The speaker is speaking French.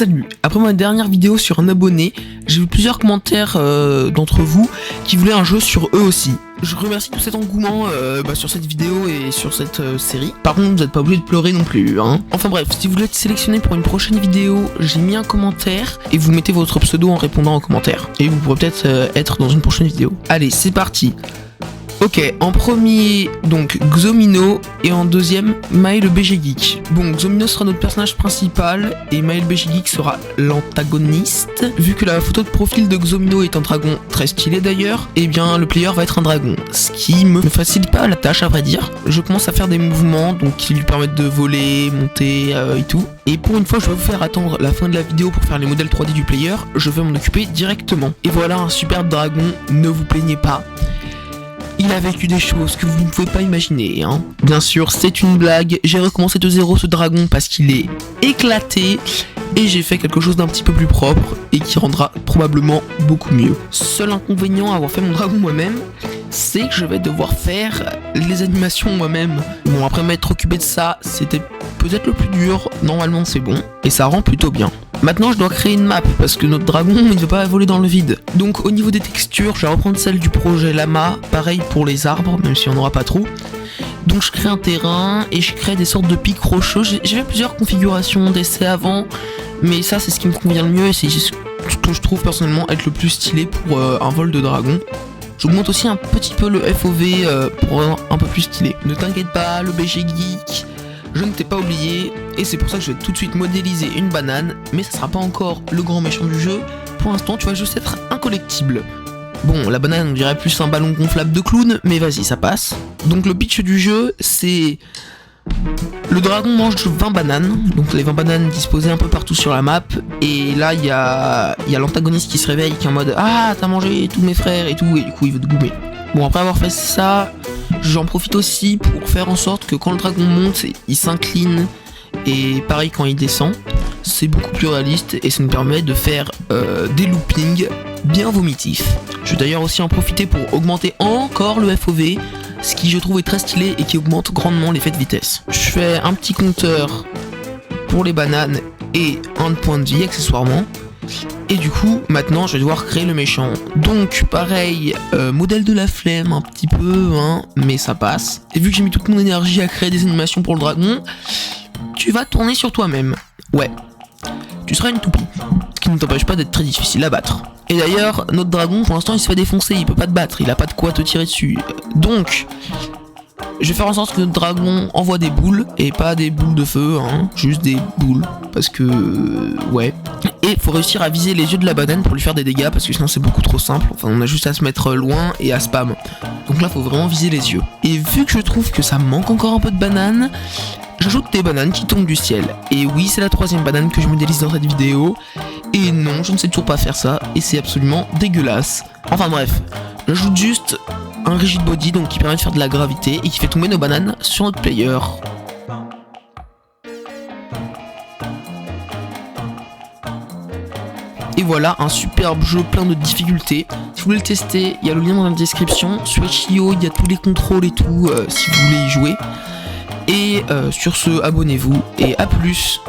Salut, après ma dernière vidéo sur un abonné, j'ai eu plusieurs commentaires d'entre vous qui voulaient un jeu sur eux aussi. Je remercie tout cet engouement sur cette vidéo et sur cette série. Par contre, vous n'êtes pas obligé de pleurer non plus, hein. Enfin bref, si vous voulez être sélectionné pour une prochaine vidéo, j'ai mis un commentaire et vous mettez votre pseudo en répondant aux commentaires. Et vous pourrez peut-être être dans une prochaine vidéo. Allez, c'est parti. Ok, en premier, donc Xomino, et en deuxième, Maë le BG Geek. Bon, Xomino sera notre personnage principal, et Maë le BG Geek sera l'antagoniste. Vu que la photo de profil de Xomino est un dragon très stylé d'ailleurs, et bien le player va être un dragon, ce qui me facilite pas la tâche à vrai dire. Je commence à faire des mouvements, donc qui lui permettent de voler, monter et tout. Et pour une fois, je vais vous faire attendre la fin de la vidéo pour faire les modèles 3D du player, je vais m'en occuper directement. Et voilà un superbe dragon, ne vous plaignez pas. Il a vécu des choses que vous ne pouvez pas imaginer, hein. Bien sûr, c'est une blague, j'ai recommencé de zéro ce dragon parce qu'il est éclaté, et j'ai fait quelque chose d'un petit peu plus propre, et qui rendra probablement beaucoup mieux. Seul inconvénient à avoir fait mon dragon moi-même, c'est que je vais devoir faire les animations moi-même. Bon, après m'être occupé de ça, c'était peut-être le plus dur, normalement c'est bon, et ça rend plutôt bien. Maintenant je dois créer une map parce que notre dragon il ne veut pas voler dans le vide. Donc au niveau des textures, je vais reprendre celle du projet Lama, pareil pour les arbres, même si on n'aura pas trop. Donc je crée un terrain et je crée des sortes de pics rocheux. J'ai fait plusieurs configurations d'essai avant, mais ça c'est ce qui me convient le mieux et c'est ce que je trouve personnellement être le plus stylé pour un vol de dragon. J'augmente aussi un petit peu le FOV pour un peu plus stylé. Ne t'inquiète pas, le BG Geek, je ne t'ai pas oublié, et c'est pour ça que je vais tout de suite modéliser une banane, mais ça sera pas encore le grand méchant du jeu. Pour l'instant, tu vas juste être un collectible. Bon, la banane, on dirait plus un ballon gonflable de clown, mais vas-y, ça passe. Donc le pitch du jeu, c'est... Le dragon mange 20 bananes, donc les 20 bananes disposées un peu partout sur la map, et là, il y a l'antagoniste qui se réveille, qui est en mode « Ah, t'as mangé tous mes frères et tout », et du coup, il veut te goumer. Bon, après avoir fait ça, j'en profite aussi pour faire en sorte que quand le dragon monte, il s'incline, et pareil quand il descend, c'est beaucoup plus réaliste et ça nous permet de faire des loopings bien vomitifs. Je vais d'ailleurs aussi en profiter pour augmenter encore le FOV, ce qui je trouve est très stylé et qui augmente grandement l'effet de vitesse. Je fais un petit compteur pour les bananes et un point de vie accessoirement. Et du coup, maintenant, je vais devoir créer le méchant. Donc, pareil, modèle de la flemme un petit peu, hein, mais ça passe. Et vu que j'ai mis toute mon énergie à créer des animations pour le dragon, tu vas tourner sur toi-même. Ouais, tu seras une toupie, ce qui ne t'empêche pas d'être très difficile à battre. Et d'ailleurs, notre dragon, pour l'instant, il se fait défoncer, il peut pas te battre, il a pas de quoi te tirer dessus. Donc... je vais faire en sorte que notre dragon envoie des boules, et pas des boules de feu, hein, juste des boules, parce que... ouais. Et faut réussir à viser les yeux de la banane pour lui faire des dégâts, parce que sinon c'est beaucoup trop simple, enfin on a juste à se mettre loin et à spam. Donc là faut vraiment viser les yeux. Et vu que je trouve que ça manque encore un peu de bananes, j'ajoute des bananes qui tombent du ciel. Et oui, c'est la troisième banane que je modélise dans cette vidéo, et non, je ne sais toujours pas faire ça, et c'est absolument dégueulasse. Enfin bref, j'ajoute juste... un rigid body donc qui permet de faire de la gravité et qui fait tomber nos bananes sur notre player. Et voilà un superbe jeu plein de difficultés. Si vous voulez le tester, il y a le lien dans la description. Sur Itch.io, il y a tous les contrôles et tout si vous voulez y jouer. Et sur ce, abonnez-vous et à plus.